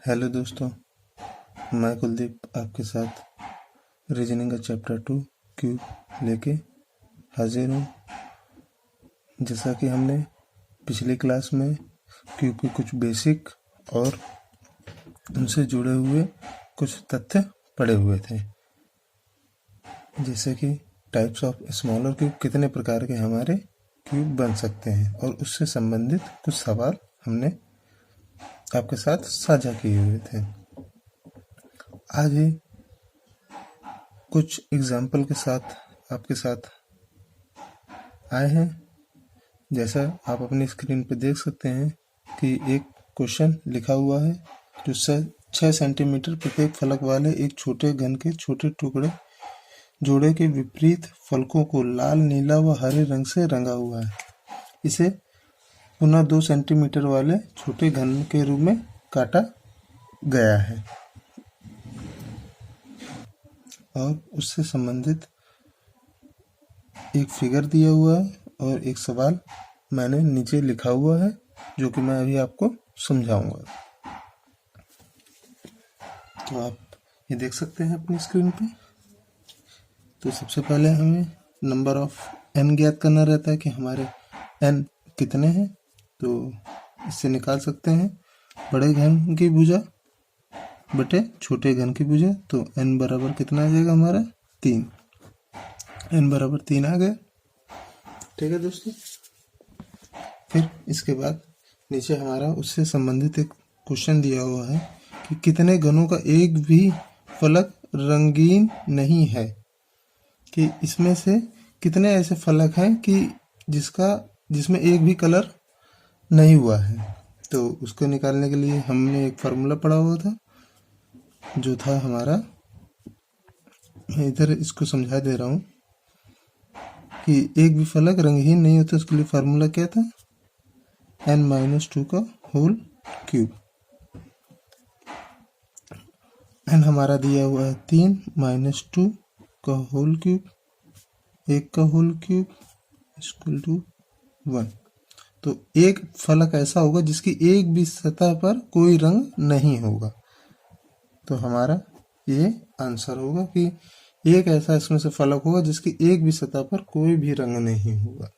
Hello दोस्तों, मैं कुलदीप आपके साथ रीजनिंग का चैप्टर 2 क्यूब लेके हाजिर हूँ। जैसा कि हमने पिछली क्लास में क्यूब के कुछ बेसिक और उनसे जुड़े हुए कुछ तथ्य पढ़े हुए थे, जैसे कि टाइप्स ऑफ स्मॉलर क्यूब, कितने प्रकार के हमारे क्यूब बन सकते हैं, और उससे संबंधित कुछ सवाल हमने आपके साथ साझा किए हुए थे। आज ही कुछ एग्जाम्पल के साथ आपके साथ आए हैं। जैसा आप अपनी स्क्रीन पर देख सकते हैं कि एक क्वेश्चन लिखा हुआ है जो 6 सेंटीमीटर प्रत्येक फलक वाले एक छोटे घन के छोटे टुकड़े जोड़े के विपरीत फलकों को लाल, नीला व हरे रंग से रंगा हुआ है। इसे पुनः 2 सेंटीमीटर वाले छोटे घन के रूप में काटा गया है, और उससे संबंधित एक फिगर दिया हुआ है और एक सवाल मैंने नीचे लिखा हुआ है जो कि मैं अभी आपको समझाऊंगा। तो आप ये देख सकते हैं अपनी स्क्रीन पे। तो सबसे पहले हमें नंबर ऑफ n ज्ञात करना रहता है कि हमारे n कितने हैं। तो इससे निकाल सकते हैं बड़े घन की भुजा बटे छोटे घन की भुजा। तो n बराबर कितना आ जाएगा हमारा 3। n बराबर 3 आ गया। ठीक है दोस्तों। फिर इसके बाद नीचे हमारा उससे संबंधित एक क्वेश्चन दिया हुआ है कि कितने घनों का एक भी फलक रंगीन नहीं है, कि इसमें से कितने ऐसे फलक हैं कि जिसमें एक भी कलर नहीं हुआ है। तो उसको निकालने के लिए हमने एक फार्मूला पढ़ा हुआ था जो था हमारा, मैं इधर इसको समझा दे रहा हूँ कि एक भी फलक रंगहीन नहीं होता। उसके लिए फार्मूला क्या था, n-2 का होल क्यूब। n हमारा दिया हुआ है 3 -2 का होल क्यूब, 1 का होल क्यूब इक्वल टू 1। तो एक फलक ऐसा होगा जिसकी एक भी सतह पर कोई रंग नहीं होगा। तो हमारा ये आंसर होगा कि एक ऐसा इसमें से फलक होगा जिसकी एक भी सतह पर कोई भी रंग नहीं होगा।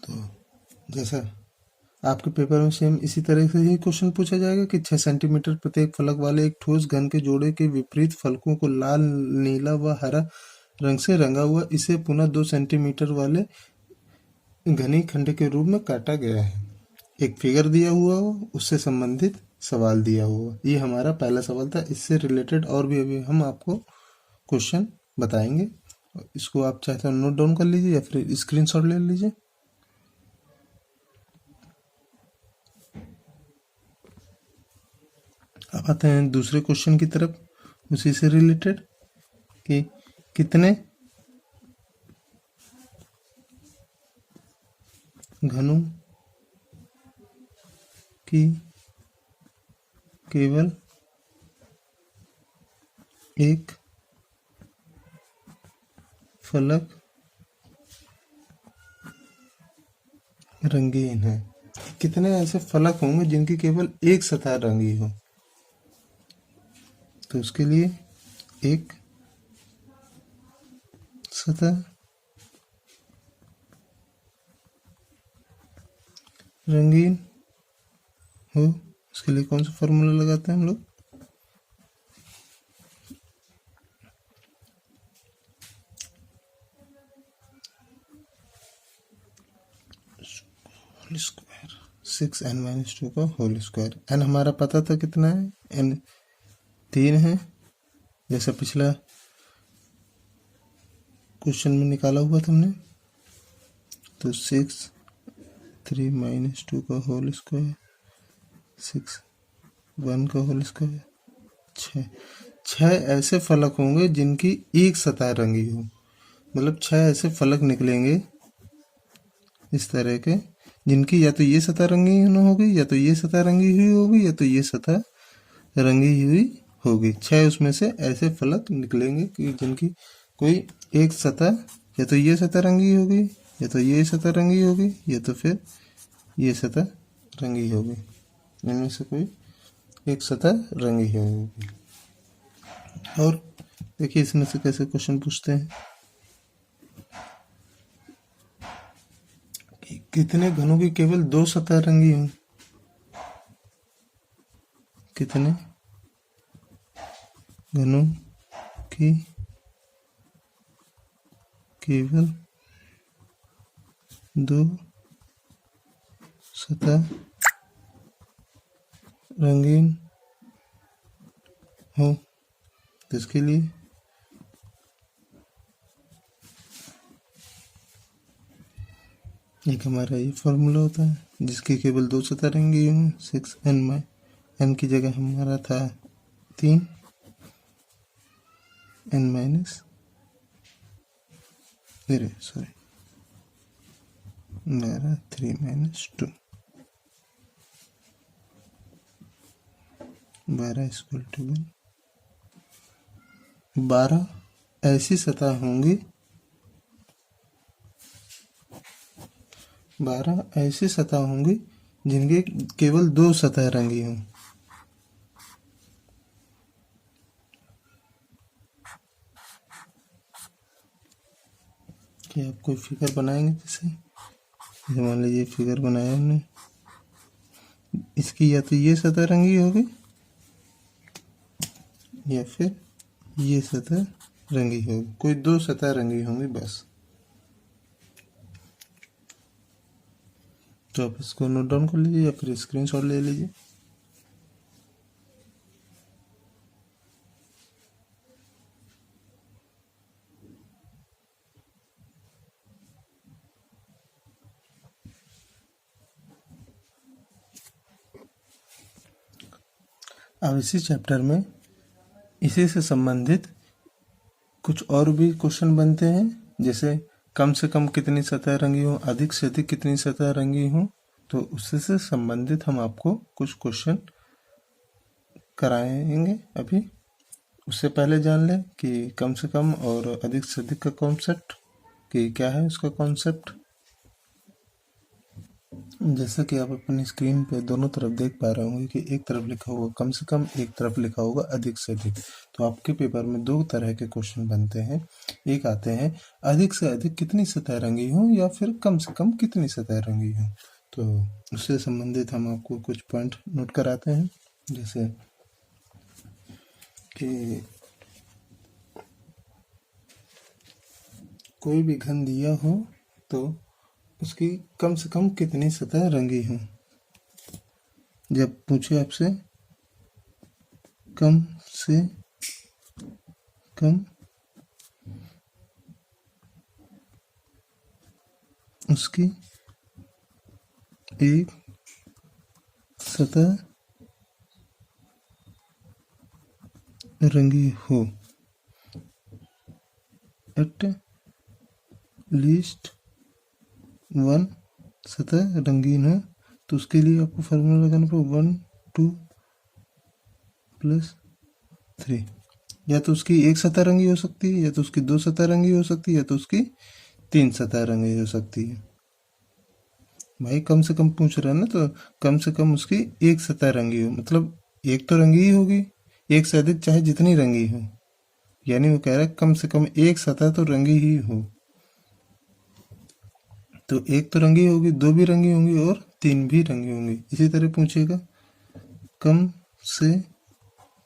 तो जैसा आपके पेपर में सेम इसी तरह से ही क्वेश्चन पूछा जाएगा कि 6 सेंटीमीटर प्रत्येक फलक वाले एक ठोस घन के जोड़े के विपरीत फलकों को लाल, नीला व हरा रंग से रंगा हुआ, इसे पुनः 2 सेंटीमीटर वाले घनी खंड के रूप में काटा गया है। एक फिगर दिया हुआ हो, उससे संबंधित सवाल दिया हुआ। ये हमारा पहला सवाल था। इससे रिलेटेड और भी अभी हम आपको क्वेश्चन बताएंगे। इसको आप चाहे तो नोट डाउन कर लीजिए या फिर स्क्रीनशॉट ले लीजिए। अब आते हैं दूसरे क्वेश्चन की तरफ, उसी से रिलेटेड कि कितने घनों की केवल एक फलक रंगीन है। कितने ऐसे फलक होंगे जिनकी केवल एक सतह रंगी हो। तो उसके लिए एक सतह रंगीन हो, उसके लिए कौन सा फॉर्मूला लगाते हैं हम लोग, होल स्क्वायर 6n-2 का होल स्क्वायर। n हमारा पता था कितना है, n 3 है, जैसा पिछला क्वेश्चन में निकाला हुआ था हमने। तो 6 3 - 2 का होल स्क्वायर 6 1 का होल स्क्वायर 6 ऐसे फलक होंगे जिनकी एक सतह रंगी हो। मतलब 6 ऐसे फलक निकलेंगे इस तरह के जिनकी या तो ये सतह रंगी होगी, या तो ये सतह रंगी हुई होगी, या तो ये सतह रंगी हुई होगी। 6 उसमें से ऐसे फलक निकलेंगे कि जिनकी कोई एक सतह, या तो ये सतह रंगी होगी, या तो ये सतह रंगी होगी, या तो फिर ये सतह रंगी होगी। इनमें से कोई एक सतह रंगी होगी। और देखिए इसमें से कैसे क्वेश्चन पूछते हैं कि कितने घनों की केवल 2 सतह रंगी हों। कितने घनों की केवल 2 सतह रंगीन हो। तो इसके लिए एक हमारा ये फॉर्मूला होता है जिसकी केवल 2 सतह रंगी हों। 6n में n की जगह हमारा था 3, n minus 3 minus 2 12 equal to 1। 12 ऐसी सतह होंगी, 12 ऐसी सतह होंगी जिनके केवल 2 सतह रंगी हों। कि आप कोई फिगर बनाएंगे, जैसे मान लीजिए फिगर बनाया हमने, इसकी या तो ये सतह रंगी होगी या फिर ये सतह रंगी होगी। कोई 2 सतह रंगी होंगी बस। तो आप इसको नोट डाउन कर लीजिए या फिर स्क्रीनशॉट ले लीजिए। अब इसी चैप्टर में इसी से संबंधित कुछ और भी क्वेश्चन बनते हैं, जैसे कम से कम कितनी सतह रंगी हो, अधिक से अधिक कितनी सतह रंगी हो। तो उससे से संबंधित हम आपको कुछ क्वेश्चन कराएंगे अभी। उससे पहले जान लें कि कम से कम और अधिक से अधिक का कॉन्सेप्ट कि क्या है उसका कॉन्सेप्ट। जैसा कि आप अपनी स्क्रीन पे दोनों तरफ देख पा रहे होंगे कि एक तरफ लिखा होगा कम से कम, एक तरफ लिखा होगा अधिक से अधिक। तो आपके पेपर में 2 तरह के क्वेश्चन बनते हैं। एक आते हैं अधिक से अधिक कितनी सतह रंगी हो या फिर कम से कम कितनी सतह रंगी हो। तो उससे संबंधित हम आपको कुछ पॉइंट नोट कराते हैं, जैसे कि कोई भी घन दिया हो तो उसकी कम से कम कितनी सतह रंगी हो। जब पूछे आपसे कम से कम उसकी एक सतह रंगी हो, एट लीस्ट 1 सतह रंगीन हो। तो उसके लिए आपको फार्मूला लगाना पड़ेगा 1 2 + 3। या तो उसकी एक सतह रंगी हो सकती है, या तो उसकी 2 सतह रंगी हो सकती है, या तो उसकी 3 सतह रंगी हो सकती है। भाई कम से कम पूछ रहा है ना, तो कम से कम उसकी एक सतह रंगी हो, मतलब एक तो रंगी ही होगी, एक से अधिक चाहे जितनी रंगी हो। यानी वो कह रहा है कम से कम एक सतह तो रंगी ही हो। तो एक तो रंगी होगी, 2 भी रंगी होंगी और 3 भी रंगी होंगी। इसी तरह पूछेगा कम से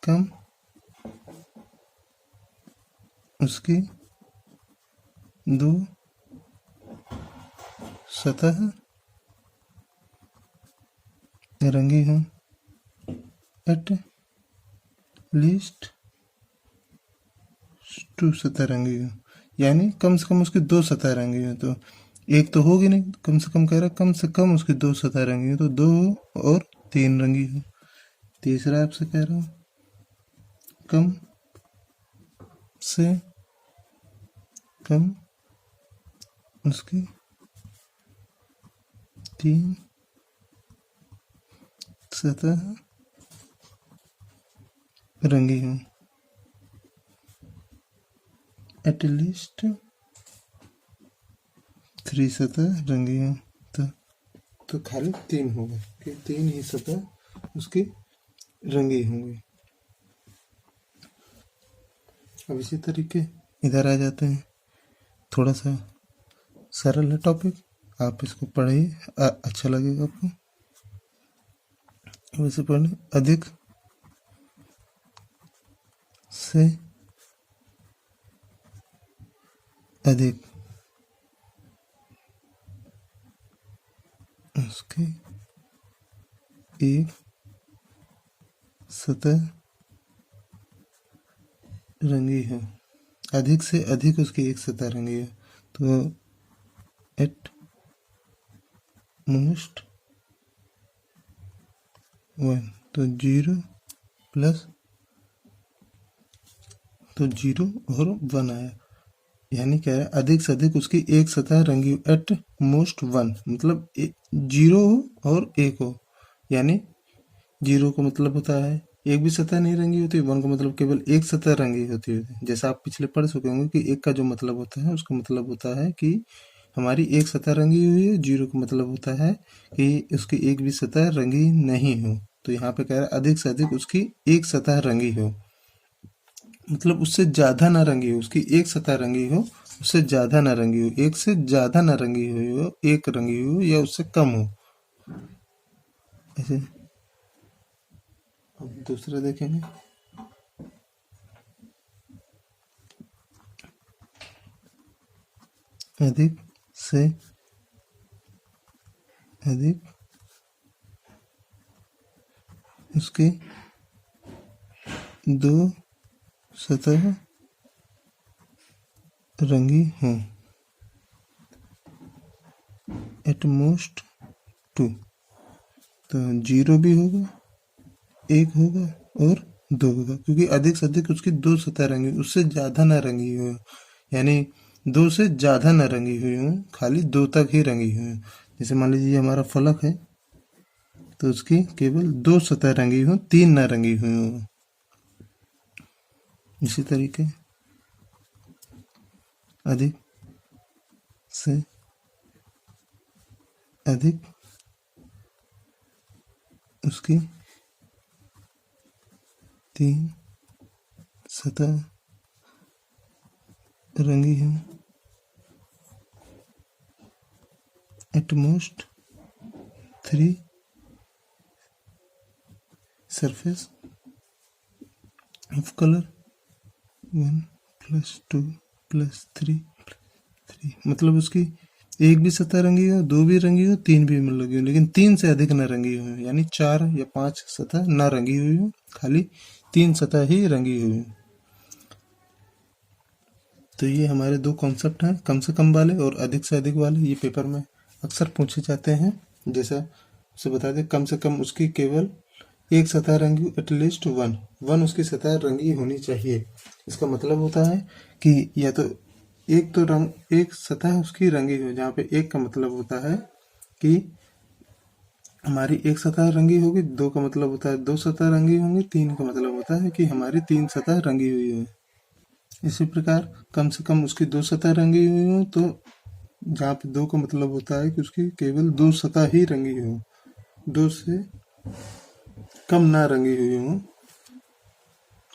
कम उसकी 2 सतह रंगी हो, एट लीस्ट 2 सतह रंगी हो। यानी कम से कम उसकी 2 सतह रंगी हो। तो एक तो होगी नहीं, कम से कम कह रहा है कम से कम उसकी 2 सतह रंगी हो, तो 2 और 3 रंगी हो। तीसरा आपसे कह रहा हूँ कम से कम उसकी 3 सतह रंगी हो, एट लीस्ट 3 सतह रंगी हो। तो खाली 3 होगा कि 3 ही सतह उसकी रंगी होंगी। अब इसी तरीके इधर आ जाते हैं, थोड़ा सा सरल है टॉपिक, आप इसको पढ़िए, अच्छा लगेगा आपको। वैसे पढ़ने अधिक से अधिक उसकी एक सतह रंगी है, अधिक से अधिक उसकी एक सतह रंगी है, तो एट मोस्ट वन, तो 0 प्लस, तो 0 और 1 आया, यानी क्या है, अधिक से अधिक उसकी एक सतह रंगी, एट मोस्ट 1 मतलब 0 हो और 1 हो, यानी 0 का मतलब होता है एक भी सतह नहीं रंगी होती, 1 का मतलब केवल एक सतह रंगी होती है। जैसा आप पिछले पढ़ चुके होंगे कि 1 का जो मतलब होता है उसका मतलब होता है कि हमारी एक सतह रंगी हुई है, 0 का मतलब होता है कि उसकी एक भी सतह रंगी नहीं हो। तो यहाँ पे कह रहा है अधिक से अधिक उसकी एक सतह रंगी हो, मतलब उससे ज्यादा ना रंगी हो, उसकी एक सतह रंगी हो, उससे ज्यादा ना रंगी हो, एक से ज्यादा ना रंगी हुई हो, एक रंगी हो या उससे कम हो, ऐसे। अब दूसरा देखेंगे, अधिक से अधिक उसके दो सतह रंगी हों, एट मोस्ट 2, तो 0 भी होगा, 1 होगा और 2 होगा, क्योंकि अधिक से अधिक उसकी दो सतह रंगी, उससे ज्यादा ना रंगी हो, यानी 2 से ज्यादा ना रंगी हुई हो, खाली 2 तक ही रंगी हुई हो। जैसे मान लीजिए हमारा फलक है, तो उसकी केवल 2 सतह रंगी हो, 3 ना रंगी हुई हो। इसी तरीके अधिक से अधिक उसकी 3 सतह रंगी है, at most 3 surface of colour 1 plus 2 plus 3, मतलब उसकी एक भी सतह रंगी हो, 2 भी रंगी हो, 3 भी लगी हो, लेकिन 3 से अधिक न रंगी हुई हो, यानी 4 या 5 सतह न रंगी हुई हो, खाली 3 सतह ही रंगी हुई हो। तो ये हमारे दो कॉन्सेप्ट हैं, कम से कम वाले और अधिक से अधिक वाले। ये पेपर में अक्सर पूछे जाते हैं। जैसा उसे बता दें, कम से कम उसकी केवल एक सतह रंगी, एटलीस्ट वन उसकी सतह रंगी होनी चाहिए। इसका मतलब होता है कि या तो एक सतह उसकी रंगी हो, जहाँ पे एक का मतलब होता है कि हमारी एक सतह रंगी होगी, 2 का मतलब होता है 2 सतह रंगी होंगी, 3 का मतलब होता है कि हमारी 3 सतह रंगी हुई है। इसी प्रकार कम से कम उसकी 2 सतह रंगी हुई हो, तो जहाँ पे 2 का मतलब होता है कि उसकी केवल 2 सतह ही रंगी हो, 2 से कम ना रंगी हुई हो,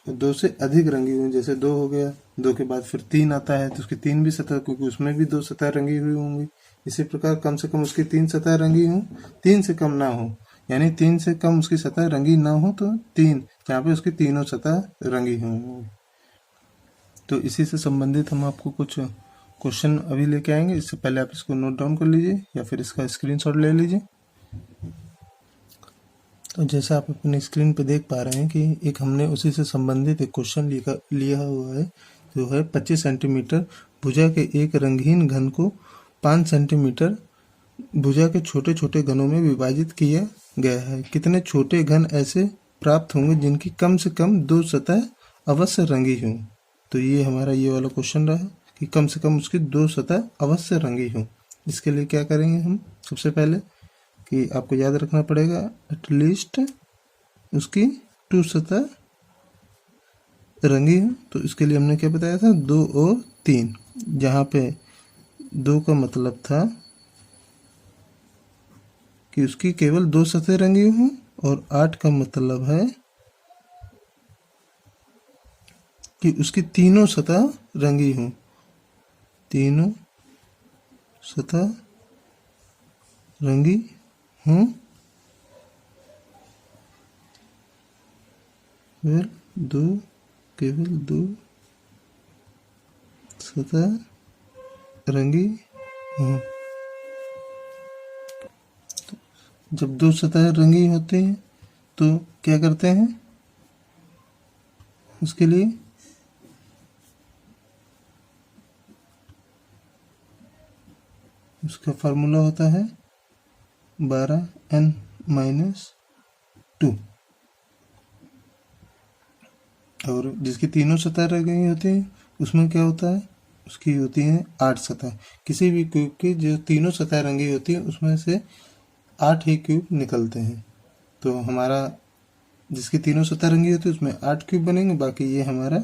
2 से अधिक रंगी हुई, जैसे 2 हो गया, 2 के बाद फिर 3 आता है तो उसकी 3 भी सतह, क्योंकि उसमें भी 2 सतह रंगी हुई होंगी। इसी प्रकार कम से कम उसकी 3 सतह रंगी हो, 3 से कम ना हो, यानी 3 से कम उसकी सतह रंगी ना हो तो 3, जहाँ पे उसकी तीनों सतह रंगी हो। तो इसी से संबंधित हम आपको कुछ क्वेश्चन अभी लेके आएंगे। इससे पहले आप इसको नोट डाउन कर लीजिए या फिर इसका स्क्रीनशॉट ले लीजिए। तो जैसा आप अपनी स्क्रीन पे देख पा रहे हैं कि एक हमने उसी से संबंधित एक क्वेश्चन लिया हुआ है, जो है 25 सेंटीमीटर भुजा के एक रंगहीन घन को 5 सेंटीमीटर भुजा के छोटे छोटे घनों में विभाजित किया गया है। कितने छोटे घन ऐसे प्राप्त होंगे जिनकी कम से कम 2 सतह अवश्य रंगी हों। तो ये हमारा ये वाला क्वेश्चन रहा कि कम से कम उसकी 2 सतह अवश्य रंगी हों। इसके लिए क्या करेंगे हम, सबसे पहले कि आपको याद रखना पड़ेगा एटलीस्ट उसकी 2 सतह रंगी हो। तो इसके लिए हमने क्या बताया था, 2 और 3, जहाँ पे 2 का मतलब था कि उसकी केवल 2 सतह रंगी हों और 8 का मतलब है कि उसकी तीनों सतह रंगी हों, तीनों सतह रंगी हों, केवल दो सतह रंगी हों। जब दो सतह रंगी होती हैं तो क्या करते हैं, उसके लिए उसका फार्मूला होता है 12n-2, और जिसकी तीनों सतह रंगी होती हैं उसमें क्या होता है, उसकी होती है 8 सतह। किसी भी क्यूब की जो तीनों सतह रंगी होती है उसमें से 8 ही क्यूब निकलते हैं। तो हमारा जिसकी तीनों सतह रंगी होती है उसमें 8 क्यूब बनेंगे। बाकी ये हमारा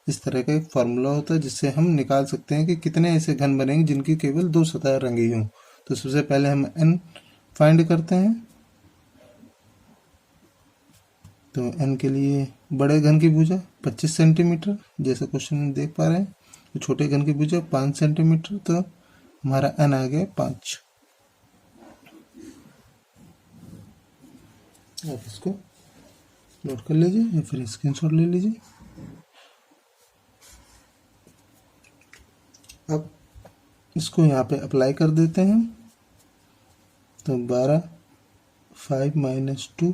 इस तरह का एक फार्मूला होता है जिससे हम निकाल सकते हैं कि कितने ऐसे घन बनेंगे जिनकी केवल दो सतह रंगी हों। तो सबसे पहले हम n फाइंड करते हैं। तो n के लिए बड़े घन की भुजा 25 सेंटीमीटर, जैसे क्वेश्चन में देख पा रहे हैं। तो छोटे घन की भुजा 5 सेंटीमीटर, तो हमारा n आ गया 5। आप इसको नोट कर लीजिए या फिर स्क्रीनशॉट ले लीजिए। अब इसको यहाँ पे अप्लाई कर देते हैं। तो 12 5 - 2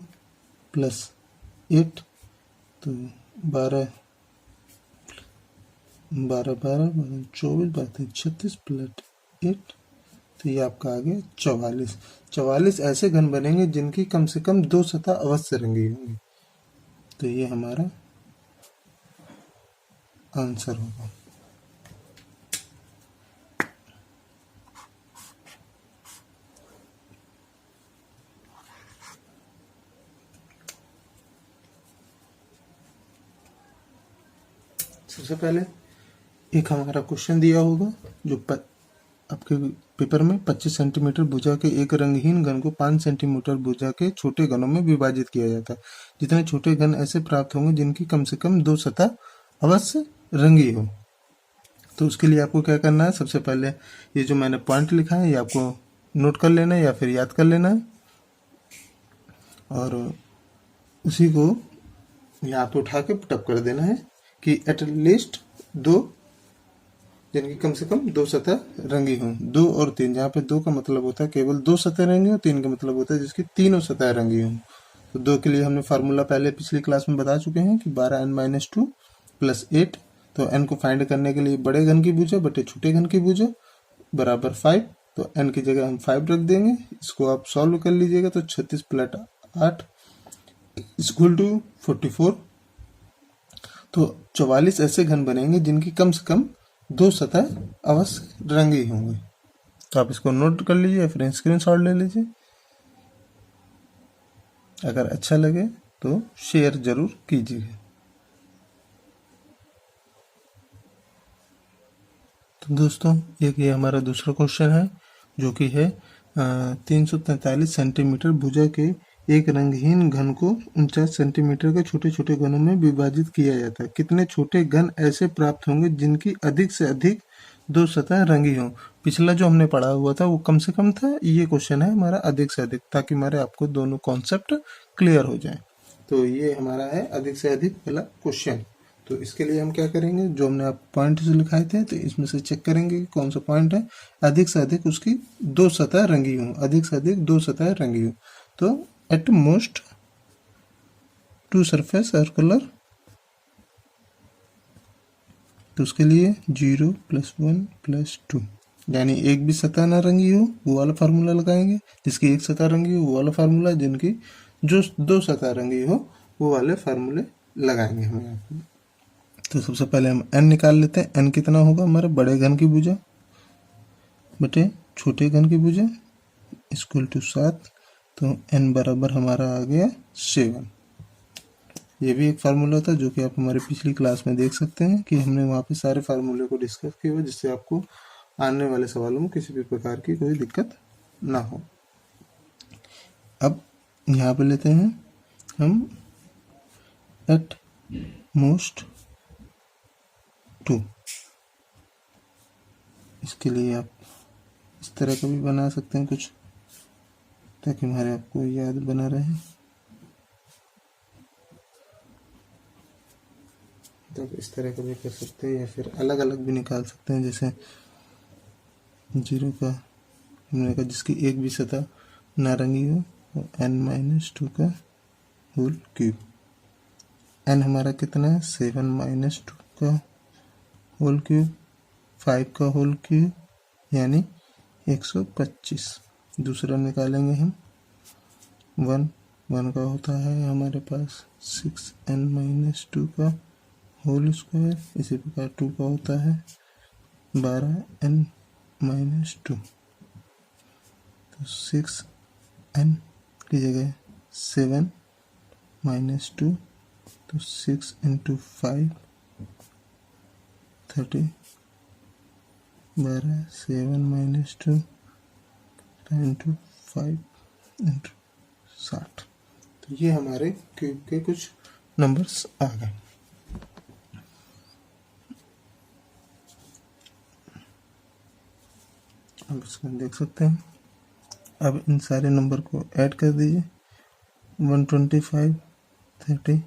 + 8, तो 12 12 12 24 12 36 + 8, तो ये आपका आ गया 44। 44 ऐसे घन बनेंगे जिनकी कम से कम दो सतह अवश्य रंगी होंगी। तो ये हमारा आंसर होगा। सबसे पहले एक हमारा क्वेश्चन दिया होगा जो आपके पेपर में 25 सेंटीमीटर भुजा के एक रंगहीन घन को 5 सेंटीमीटर भुजा के छोटे घनों में विभाजित किया जाता है। जितने छोटे घन ऐसे प्राप्त होंगे जिनकी कम से कम दो सतह अवश्य रंगी हो। तो उसके लिए आपको क्या करना है, सबसे पहले ये जो मैंने पॉइंट लिखा है ये आपको नोट कर लेना है या फिर याद कर लेना है, और उसी को यहाँ पे उठा के पुटअप कर देना है कि एटलीस्ट दो जिनकी कम से कम दो सतह रंगी हों। 2 और 3, जहाँ पे 2 का मतलब होता है केवल दो सतह रंगी हो, 3 का मतलब होता है जिसकी तीनों सतह रंगी हों। तो 2 के लिए हमने फार्मूला पहले पिछली क्लास में बता चुके हैं कि 12n - 2 + 8। तो n को फाइंड करने के लिए बड़े घन की भुजा बटे छोटे घन की भुजा बराबर 5। तो n की जगह हम 5 रख देंगे। इसको आप सॉल्व कर लीजिएगा तो 36 + 8 = 44। तो 44 ऐसे घन बनेंगे जिनकी कम से कम दो सतह अवश्य रंगी होंगी। तो आप इसको नोट कर लीजिए, फिर स्क्रीनशॉट ले लीजिए। अगर अच्छा लगे तो शेयर जरूर कीजिए। तो दोस्तों एक ये हमारा दूसरा क्वेश्चन है जो कि है 343 सेंटीमीटर भुजा के एक रंगहीन घन को 49 सेंटीमीटर के छोटे छोटे घनों में विभाजित किया जाता है। कितने छोटे घन ऐसे प्राप्त होंगे जिनकी अधिक से अधिक दो सतह रंगी हों। पिछला जो हमने पढ़ा हुआ था वो कम से कम था, ये क्वेश्चन है हमारा अधिक से अधिक, ताकि हमारे आपको दोनों कॉन्सेप्ट क्लियर हो जाए। तो ये हमारा है अधिक से अधिक वाला क्वेश्चन। तो इसके लिए हम क्या करेंगे, जो हमने आप पॉइंट लिखाए थे तो इसमें से चेक करेंगे कि कौन सा पॉइंट है अधिक से अधिक उसकी दो सतह रंगी हो, अधिक से अधिक दो सतह रंगी हो। तो at most two surface are colour, तो उसके लिए 0 + 1 + 2, यानी एक भी सतह ना रंगी हो वो वाला फार्मूला लगाएंगे। जिसकी एक सतह रंगी हो वो वाला फार्मूला, जिनकी जो दो सतह रंगी हो वो वाले फार्मूले लगाएंगे हम यहाँ पे। तो सबसे पहले हम n निकाल लेते हैं। n कितना होगा हमारे बड़े घन की भुजा बटे छोटे घन की भुजा = 7। तो n बराबर हमारा आ गया 7। ये भी एक फार्मूला था जो कि आप हमारे पिछली क्लास में देख सकते हैं कि हमने वहाँ पे सारे फार्मूले को डिस्कस किया हुआ, जिससे आपको आने वाले सवालों में किसी भी प्रकार की कोई दिक्कत ना हो। अब यहाँ पे लेते हैं हम एट मोस्ट 2, इसके लिए आप इस तरह का भी बना सकते हैं कुछ, ताकि हमारे आपको याद बना रहे। तो इस तरह का भी कर सकते हैं, या फिर अलग अलग भी निकाल सकते हैं। जैसे 0 का हमने कहा जिसकी एक भी सतह नारंगी हो, और n-2 का होल क्यूब। n हमारा कितना है? 7 - 2 का होल क्यूब, 5 का होल क्यूब, यानी 125। दूसरा निकालेंगे हम 1 का होता है हमारे पास 6n - 2 का होल स्क्वायर। इसी प्रकार 2 का होता है 12n - 2। तो 6n की जगह 7 - 2, तो 6 × 5 30, 12, 7 - 2 × 5 × 60। तो ये हमारे क्यूब के कुछ नंबर्स आ गए। अब इसको देख सकते हैं। अब इन सारे नंबर को ऐड कर दीजिए। 125, 30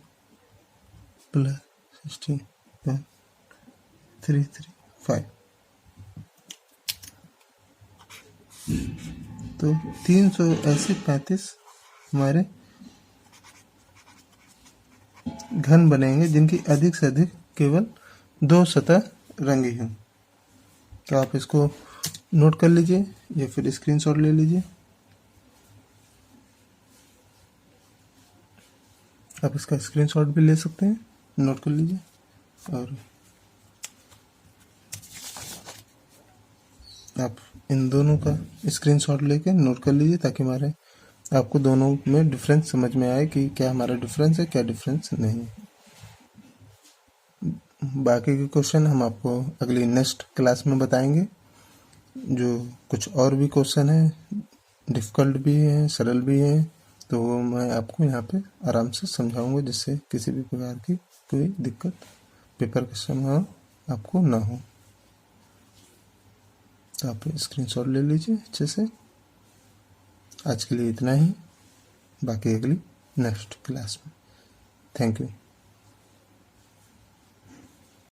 + 60 + 335। तो 335 हमारे घन बनेंगे, जिनकी अधिक से अधिक केवल 2 सतह रंगी हों। तो आप इसको नोट कर लीजिए या फिर स्क्रीनशॉट ले लीजिए। आप इसका स्क्रीनशॉट भी ले सकते हैं, नोट कर लीजिए। और आप इन दोनों का स्क्रीनशॉट लेके नोट कर लीजिए, ताकि हमारे आपको दोनों में डिफरेंस समझ में आए कि क्या हमारा डिफरेंस है, क्या डिफरेंस नहीं है। बाकी के क्वेश्चन हम आपको अगली नेक्स्ट क्लास में बताएंगे। जो कुछ और भी क्वेश्चन है, डिफ़िकल्ट भी हैं, सरल भी हैं, तो वो मैं आपको यहाँ पे आराम से समझाऊंगा, जिससे किसी भी प्रकार की कोई दिक्कत पेपर के समय आपको ना हो। तो आप स्क्रीनशॉट ले लीजिए अच्छे से। आज के लिए इतना ही, बाकी अगली नेक्स्ट क्लास में। Thank you.